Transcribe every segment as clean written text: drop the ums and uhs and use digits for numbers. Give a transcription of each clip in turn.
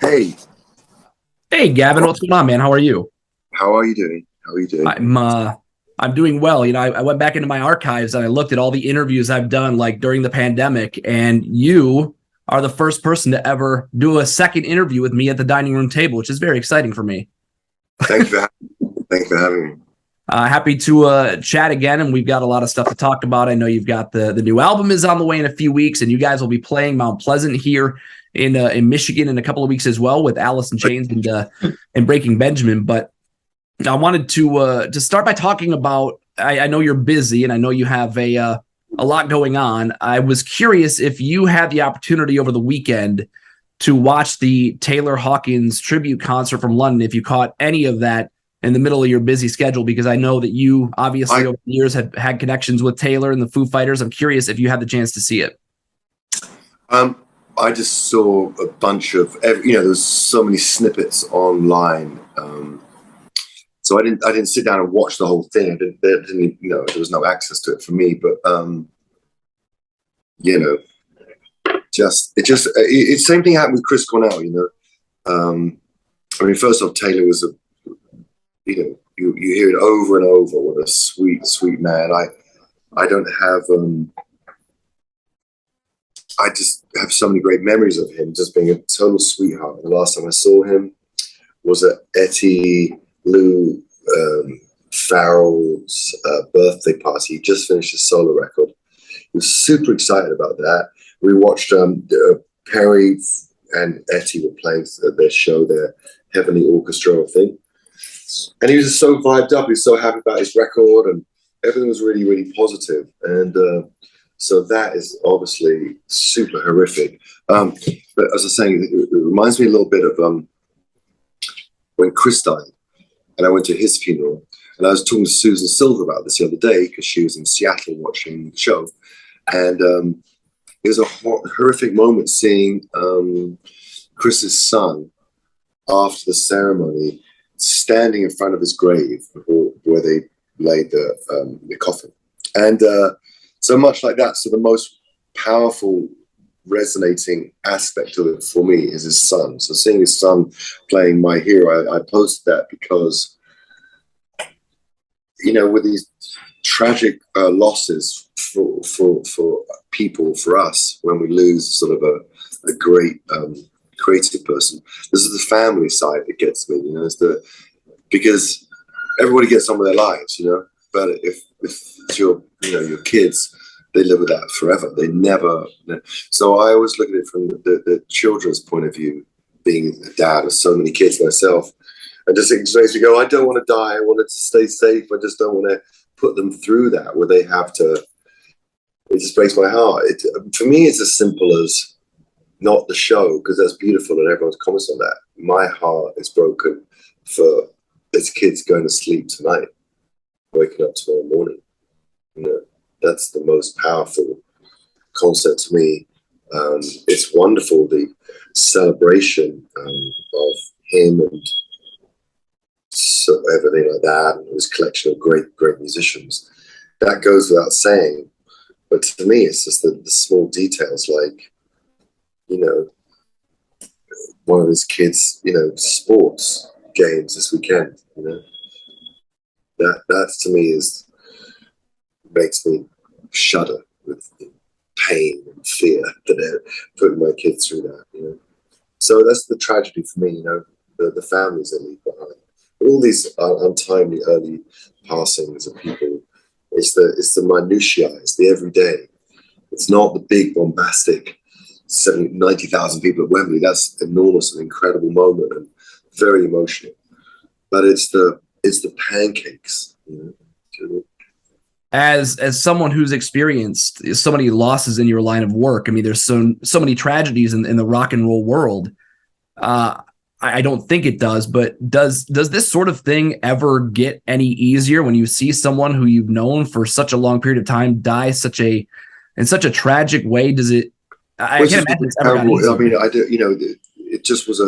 Hey, Hey Gavin, what's going on, man? How are you? how are you doing? How are you doing? I'm doing well. I went back into my archives and I looked at all the interviews I've done like during the pandemic, and you are the first person to ever do a second interview with me at the dining room table, which is very exciting for me. Thank you for thank you for having me. Happy to chat again, and we've got a lot of stuff to talk about. I know you've got the new album is on the way in a few weeks, and you guys will be playing Mount Pleasant here in Michigan in a couple of weeks as well with Alice in Chains and Breaking Benjamin. But I wanted to start by talking about. I know you're busy, and I know you have a lot going on. I was curious if you had the opportunity over the weekend to watch the Taylor Hawkins Tribute Concert from London. If you caught any of that in the middle of your busy schedule, because I know that you obviously over the years have had connections with Taylor and the Foo Fighters. I'm curious if you had the chance to see it. I just saw a bunch of, there's so many snippets online. So I didn't sit down and watch the whole thing. There was no access to it for me. But it's same thing happened with Chris Cornell. First off, Taylor was you hear it over and over. What a sweet, sweet man. I don't have. I just have so many great memories of him just being a total sweetheart. The last time I saw him was at Etty Lou Farrell's birthday party. He just finished his solo record. He was super excited about that. We watched Perry and Etty were playing their show, their Heavenly Orchestra, I think. And he was just so vibed up. He was so happy about his record, and everything was really, really positive. And so that is obviously super horrific. But as I was saying, it reminds me a little bit of when Chris died, and I went to his funeral. And I was talking to Susan Silver about this the other day because she was in Seattle watching the show. And it was a horrific moment seeing Chris's son after the ceremony standing in front of his grave where they laid the coffin. And so much like that. So the most powerful resonating aspect of it for me is his son. So seeing his son playing My Hero, I posted that because, with these tragic losses for people, for us, when we lose sort of a great creative person, this is the family side that gets me, because everybody gets on with their lives, but if it's your kids, they live with that forever. They never. So I always look at it from the children's point of view, being a dad of so many kids myself, and just makes me go, I don't want to die. I want it to stay safe. I just don't want to put them through that where they have to. It just breaks my heart. For me, it's as simple as not the show, because that's beautiful and everyone's comments on that. My heart is broken for this kid's going to sleep tonight, waking up tomorrow morning. That's the most powerful concept to me. It's wonderful, the celebration of him and so everything like that, and his collection of great musicians. That goes without saying, but to me, it's just the small details, like one of his kids, sports games this weekend. That to me makes me shudder with pain and fear that they're putting my kids through that. So that's the tragedy for me. The families they leave behind. All these untimely early passings of people. It's the minutiae. It's the everyday. It's not the big bombastic 90,000 people at Wembley. That's enormous and incredible moment and very emotional. But it's the pancakes. As someone who's experienced so many losses in your line of work, I mean, there's so many tragedies in the rock and roll world. I don't think it does, but does this sort of thing ever get any easier when you see someone who you've known for such a long period of time die in such a tragic way? Does it? I can't imagine it's ever gotten easier. I mean, I do. It just was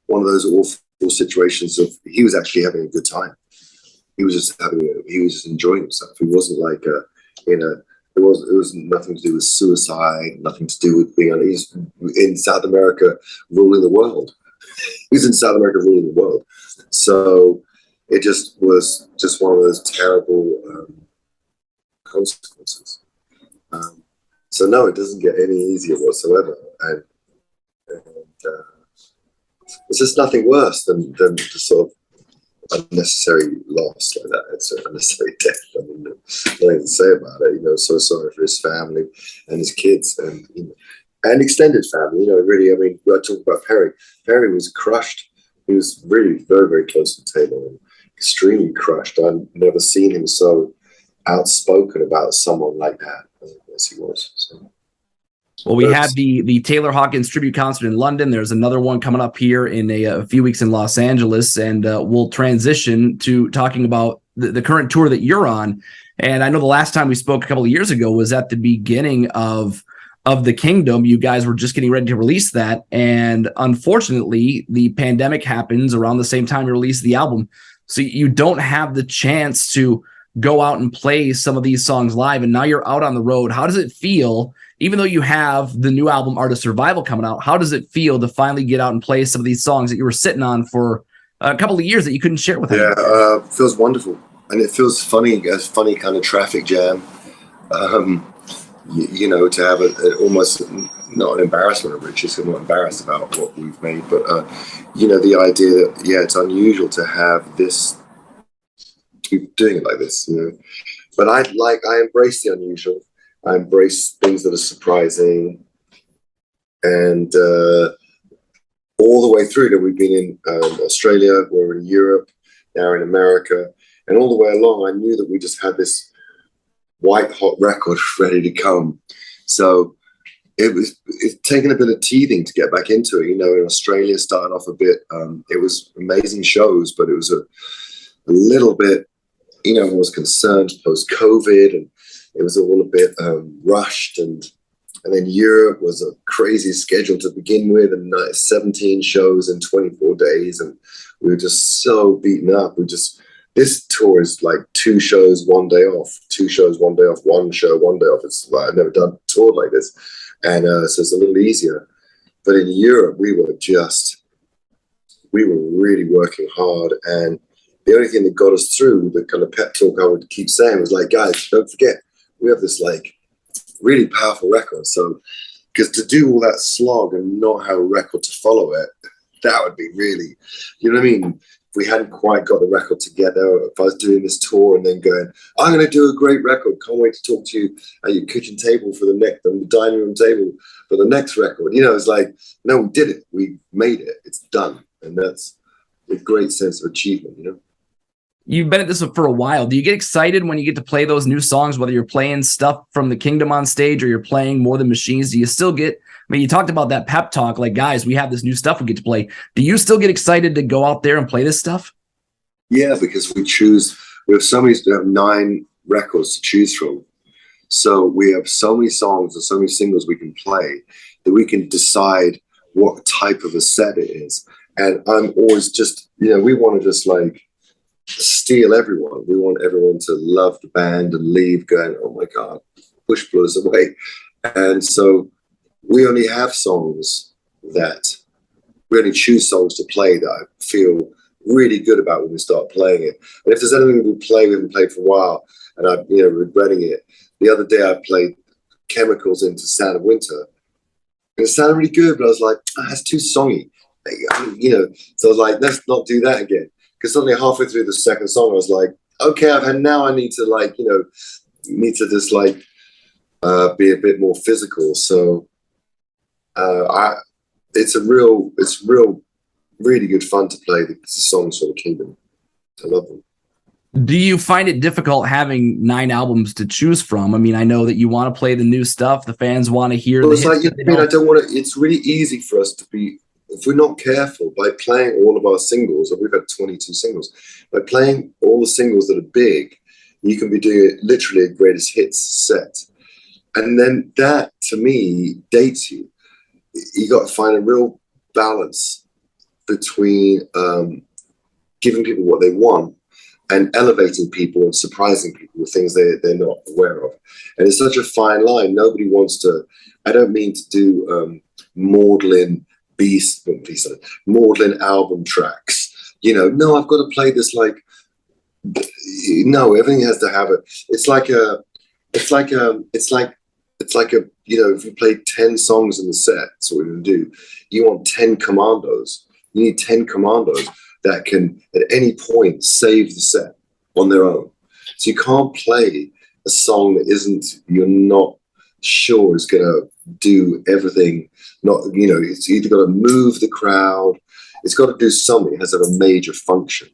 one of those awful situations of he was actually having a good time. He was just enjoying himself. He wasn't like it was nothing to do with suicide, nothing to do with being. He's in South America ruling the world. He's in South America ruling the world. So it just was just one of those terrible consequences. So no, it doesn't get any easier whatsoever, and it's just nothing worse than the sort of unnecessary loss like that. It's an unnecessary death. I mean, nothing to say about it. You know, so sorry for his family and his kids, and and extended family. You know, really. I mean, I talk about Perry. Perry was crushed. He was really very, very close to Taylor, and extremely crushed. I've never seen him so outspoken about someone like that as he was. So. Well, we had the Taylor Hawkins Tribute Concert in London. There's another one coming up here in a few weeks in Los Angeles, and we'll transition to talking about the current tour that you're on. And I know the last time we spoke a couple of years ago was at the beginning of the Kingdom. You guys were just getting ready to release that, and unfortunately, the pandemic happens around the same time you release the album, so you don't have the chance to go out and play some of these songs live. And now you're out on the road. How does it feel? Even though you have the new album, Art of Survival, coming out, how does it feel to finally get out and play some of these songs that you were sitting on for a couple of years that you couldn't share with anyone? Yeah, it feels wonderful. And it feels funny, a funny kind of traffic jam. You know, to have almost not an embarrassment of riches. I'm not embarrassed about what we've made, but, you know, the idea that, yeah, it's unusual to have this, to be doing it like this, you know. But I embrace the unusual. I embrace things that are surprising, and all the way through that we've been in Australia, we're in Europe, now in America, and all the way along, I knew that we just had this white hot record ready to come. So it's taken a bit of teething to get back into it. You know, in Australia, started off a bit. It was amazing shows, but it was a little bit, you know, I was concerned post-COVID, and it was all a bit rushed, and then Europe was a crazy schedule to begin with, and 17 shows in 24 days, and we were just so beaten up. This tour is like 2 shows, 1 day off, 2 shows, 1 day off, 1 show, 1 day off. It's like I've never done a tour like this, and so it's a little easier. But in Europe, we were really working hard, and the only thing that got us through, the kind of pep talk I would keep saying, was like, guys, don't forget, we have this like really powerful record. So, because to do all that slog and not have a record to follow it, that would be really, you know what I mean? If we hadn't quite got the record together, if I was doing this tour and then going, I'm going to do a great record, can't wait to talk to you at your kitchen table for the next, and the dining room table for the next record. You know, it's like, no, we did it. We made it. It's done. And that's a great sense of achievement, you know? You've been at this for a while. Do you get excited when you get to play those new songs, whether you're playing stuff from the Kingdom on stage or you're playing More Than Machines? Do you still get, I mean, you talked about that pep talk, like, guys, we have this new stuff we get to play. Do you still get excited to go out there and play this stuff? Yeah, because we have so many, we have 9 records to choose from. So we have so many songs and so many singles we can play that we can decide what type of a set it is. And I'm always just, you know, we want to just like steal everyone. We want everyone to love the band and leave going, oh my God, push blows away. And so we only have songs that, we only choose songs to play that I feel really good about when we start playing it. And if there's anything we haven't played for a while, and I'm, you know, regretting it. The other day I played Chemicals into Sound of Winter, and it sounded really good, but I was like, that's too songy, you know. So I was like, let's not do that again. Because suddenly halfway through the second song, I was like, okay, now I need to, like, you know, just like be a bit more physical. So it's really good fun to play the songs from the Kingdom. I love them. Do you find it difficult having 9 albums to choose from? I mean, I know that you want to play the new stuff. The fans want to hear. Well, it's like, I mean, I don't want to. It's really easy for us to be, if we're not careful, by playing all of our singles, and we've had 22 singles, by playing all the singles that are big, you can be doing literally a greatest hits set. And then that, to me, dates you. You got to find a real balance between giving people what they want and elevating people and surprising people with things they're not aware of. And it's such a fine line. Nobody wants to, I don't mean to do maudlin Maudlin album tracks. You know, no, I've got to play this like. No, everything has to have a. It's like a. You know, if you play 10 songs in the set, that's what we're going to do. You want 10 commandos. You need 10 commandos that can, at any point, save the set on their own. So you can't play a song that you're not sure is going to do everything. Not, you know, it's either got to move the crowd, it's got to do something. It has to have a major function,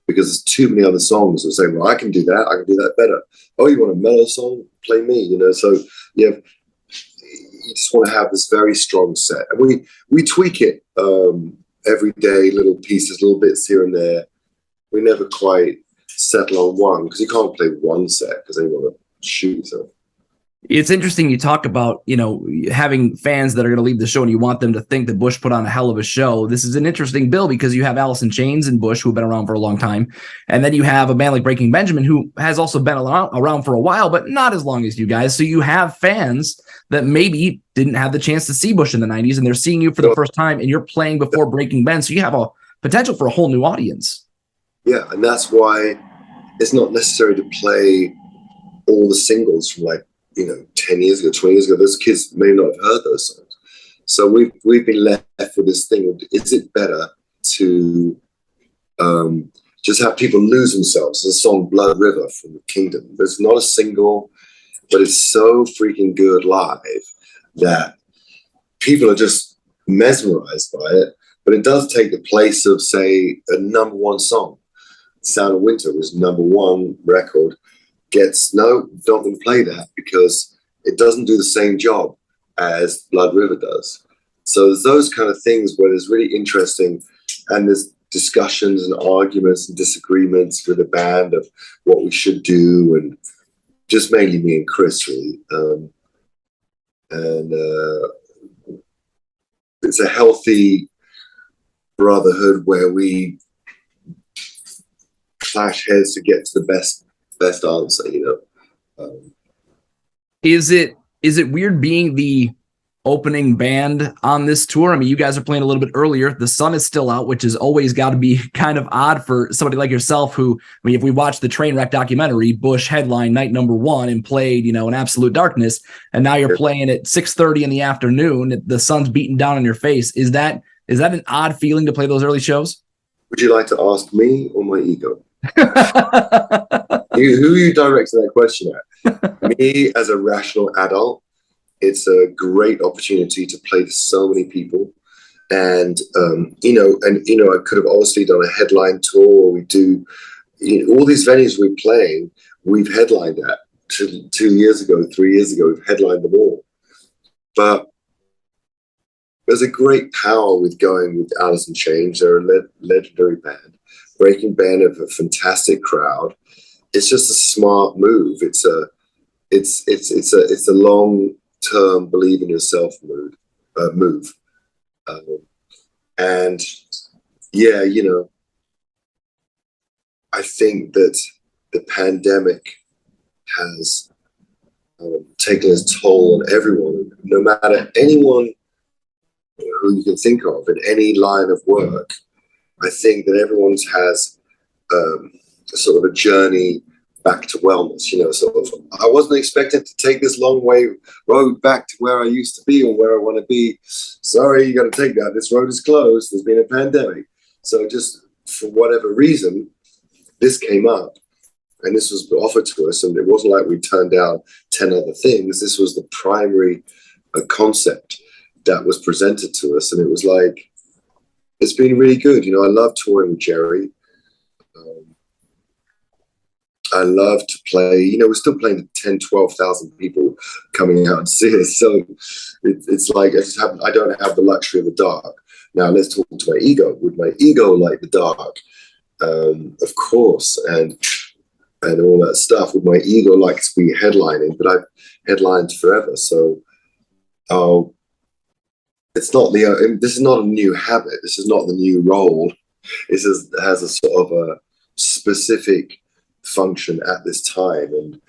because there's too many other songs that say, well, I can do that better. Oh, you want a mellow song? Play me, you know. So you just want to have this very strong set, and we tweak it every day, little pieces, little bits here and there. We never quite settle on one, because you can't play one set because then you want to shoot yourself. It's interesting you talk about, you know, having fans that are going to leave the show and you want them to think that Bush put on a hell of a show. This is an interesting bill because you have Alice in Chains and Bush, who have been around for a long time. And then you have a band like Breaking Benjamin, who has also been around for a while, but not as long as you guys. So you have fans that maybe didn't have the chance to see Bush in the 90s, and they're seeing you for the first time, and you're playing before Breaking Ben. So you have a potential for a whole new audience. Yeah, and that's why it's not necessary to play all the singles from, like, you know, 10 years ago, 20 years ago. Those kids may not have heard those songs. So we've been left with this thing. Is it better to just have people lose themselves? The song Blood River from the Kingdom. There's not a single, but it's so freaking good live that people are just mesmerized by it. But it does take the place of, say, a number one song. Sound of Winter was number one record. Don't play that, because it doesn't do the same job as Blood River does. So there's those kind of things where there's really interesting, and there's discussions and arguments and disagreements with the band of what we should do, and just mainly me and Chris, really. It's a healthy brotherhood where we clash heads to get to the best answer, you know. Is it weird being the opening band on this tour? I mean, you guys are playing a little bit earlier. The sun is still out, which has always got to be kind of odd for somebody like yourself, who, I mean, if we watch the Trainwreck documentary, Bush headline night number one and played, you know, in absolute darkness, and now you're playing at 6:30 in the afternoon, the sun's beating down on your face. Is that an odd feeling to play those early shows? Would you like to ask me or my ego? Who are you directing that question at? Me, as a rational adult, it's a great opportunity to play to so many people. And, I could have obviously done a headline tour, or we do, all these venues we're playing, we've headlined at 2 years ago, 3 years ago, we've headlined them all. But there's a great power with going with Alice in Chains. They're a legendary band. Breaking Ben have a fantastic crowd. It's just a smart move. It's a long-term believe in yourself move. And yeah, you know, I think that the pandemic has taken its toll on everyone, no matter anyone who you can think of in any line of work. I think that everyone has sort of a journey back to wellness, you know, sort of. I wasn't expecting to take this long road back to where I used to be or where I want to be. Sorry, you got to take that. This road is closed. There's been a pandemic. So just for whatever reason, this came up and this was offered to us. And it wasn't like we turned down 10 other things. This was the primary concept that was presented to us. And it was like, it's been really good. You know, I love touring with Jerry. I love to play, you know, we're still playing to 10, 12,000 people coming out to see us. So it's like, I don't have the luxury of the dark. Now let's talk to my ego. Would my ego like the dark? Of course. And all that stuff. Would my ego like to be headlining? But I've headlined forever. So, it's not this is not a new habit. This is not the new role. This has a sort of a specific function at this time. And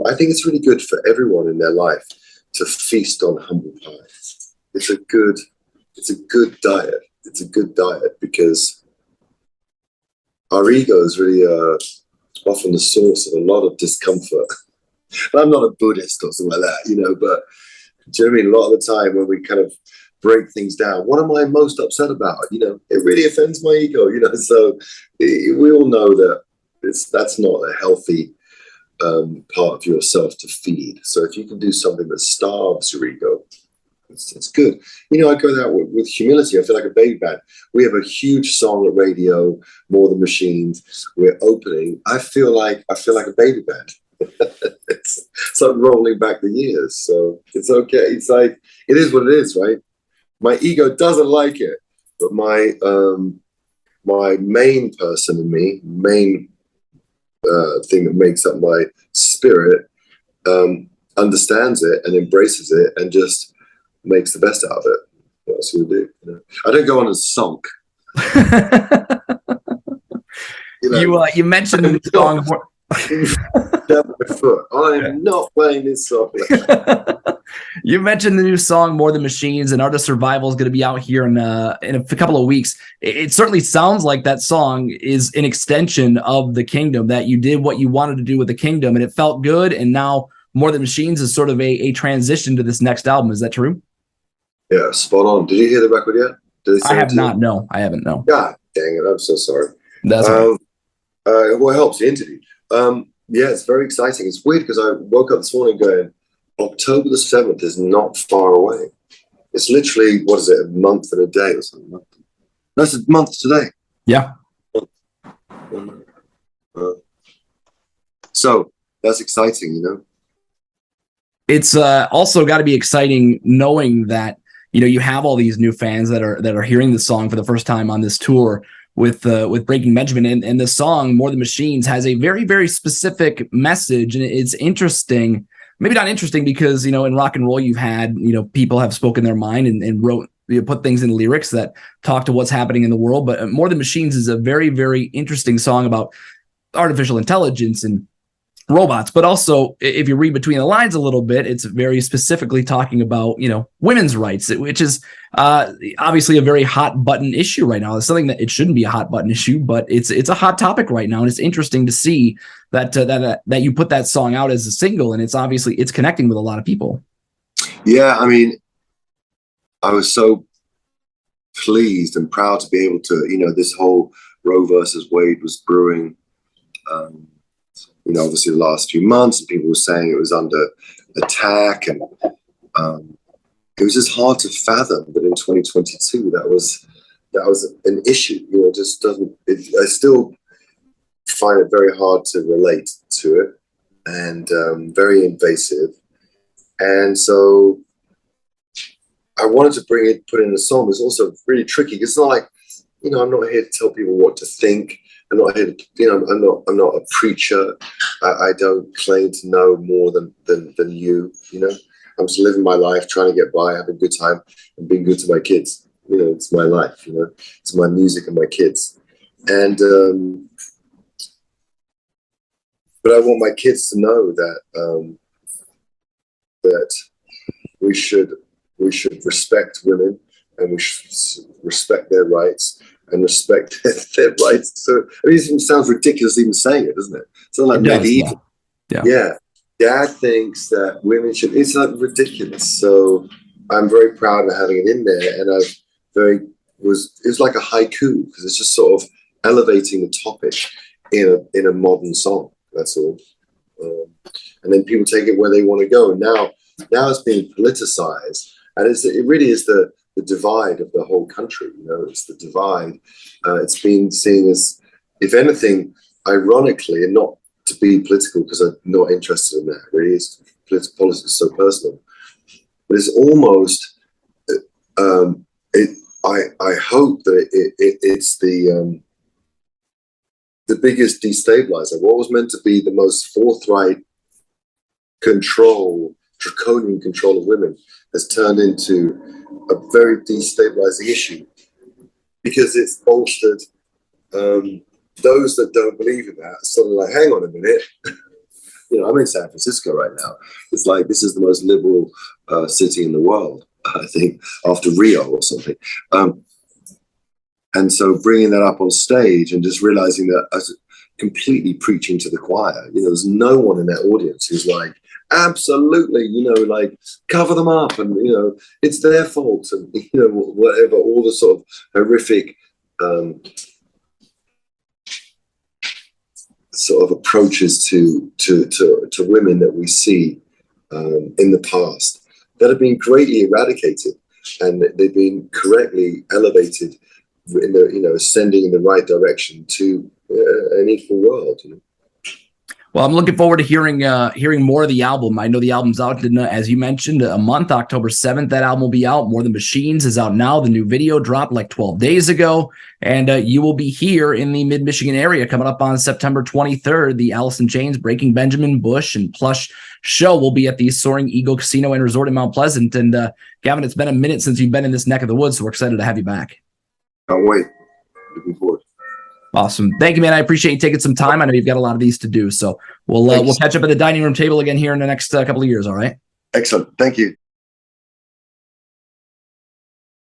I think it's really good for everyone in their life to feast on humble pie. It's a good it's a good diet. It's a good diet because our ego is really often the source of a lot of discomfort. And I'm not a Buddhist or something like that, but do you know what I mean? A lot of the time when we kind of break things down, what am I most upset about? It really offends my ego, so we all know that that's not a healthy part of yourself to feed. So if you can do something that starves your ego, it's good. I go there with humility. I feel like a baby band. We have a huge song at radio, More Than Machines. We're opening. I feel like a baby band. It's like rolling back the years. So it's okay. It's like, it is what it is, right? My ego doesn't like it, but my main person in me, main thing that makes up my spirit, understands it and embraces it and just makes the best out of it. That's what we do. I don't go on and sulk. You mentioned the song. My foot. I am not playing this song. You mentioned the new song "More Than Machines," and Art of Survival is going to be out here in a couple of weeks. It certainly sounds like that song is an extension of the Kingdom, that you did what you wanted to do with the Kingdom, and it felt good. And now "More Than Machines" is sort of a transition to this next album. Is that true? Yeah, spot on. Did you hear the record yet? I have not. No, I haven't. No. God dang it! I'm so sorry. That's okay. Well, it helps the interview. Yeah, it's very exciting. It's weird because I woke up this morning going, October the 7th is not far away. It's literally, what is it, a month and a day or something? No, it's a month today. Yeah. So that's exciting, It's also got to be exciting knowing that you have all these new fans that are hearing the song for the first time on this tour with Breaking Benjamin, and the song "More Than Machines" has a very, very specific message, and it's interesting. Maybe not interesting because in rock and roll you've had people have spoken their mind and wrote put things in lyrics that talk to what's happening in the world. But "More Than Machines" is a very, very interesting song about artificial intelligence and robots, but also if you read between the lines a little bit, it's very specifically talking about women's rights, which is obviously a very hot button issue right now. It's something that it shouldn't be a hot button issue, but it's a hot topic right now, and it's interesting to see that you put that song out as a single, and it's connecting with a lot of people. Yeah, I mean, I was so pleased and proud to be able to, this whole Roe versus Wade was brewing. Obviously the last few months, and people were saying it was under attack, and it was just hard to fathom that in 2022 that was an issue. It just doesn't. I still find it very hard to relate to it, and very invasive. And so I wanted to put in a song. It's also really tricky. It's not like I'm not here to tell people what to think. I'm not here to, I'm not a preacher. I don't claim to know more than you. I'm just living my life, trying to get by, having a good time, and being good to my kids. It's my life. It's my music and my kids. And but I want my kids to know that that we should respect women, and we should respect their rights. And respect their rights. So it sounds ridiculous even saying it, doesn't it? It's not like medieval. Yeah. Dad thinks that women should. It's like ridiculous. So I'm very proud of having it in there, and it was like a haiku because it's just sort of elevating the topic in a modern song. That's all. And then people take it where they want to go. Now it's being politicized, and it really is the divide of the whole country. It's the divide. It's been seen as, if anything, ironically, and not to be political because I'm not interested in that. Really, politics is so personal, but it's almost. I hope that it's the biggest destabilizer. What was meant to be the most forthright draconian control of women has turned into a very destabilizing issue because it's bolstered those that don't believe in that. Suddenly, like, hang on a minute, I'm in San Francisco right now. It's like this is the most liberal city in the world, I think, after Rio or something. And so bringing that up on stage and just realizing that I was completely preaching to the choir. There's no one in that audience who's like, absolutely, like, cover them up, and it's their fault, and whatever, all the sort of horrific sort of approaches to women that we see in the past that have been greatly eradicated, and they've been correctly elevated in the ascending in the right direction to an equal world. Well, I'm looking forward to hearing more of the album. I know the album's out in, as you mentioned, a month, October 7th. That album will be out. More Than Machines is out now. The new video dropped like 12 days ago. And you will be here in the mid-Michigan area coming up on September 23rd. The Alice in Chains, Breaking Benjamin, Bush, and Plush show will be at the Soaring Eagle Casino and Resort in Mount Pleasant. And Gavin, it's been a minute since you've been in this neck of the woods, so we're excited to have you back. Can't wait. Looking forward. Awesome. Thank you, man. I appreciate you taking some time. I know you've got a lot of these to do, so we'll catch up at the dining room table again here in the next couple of years. All right. Excellent. Thank you.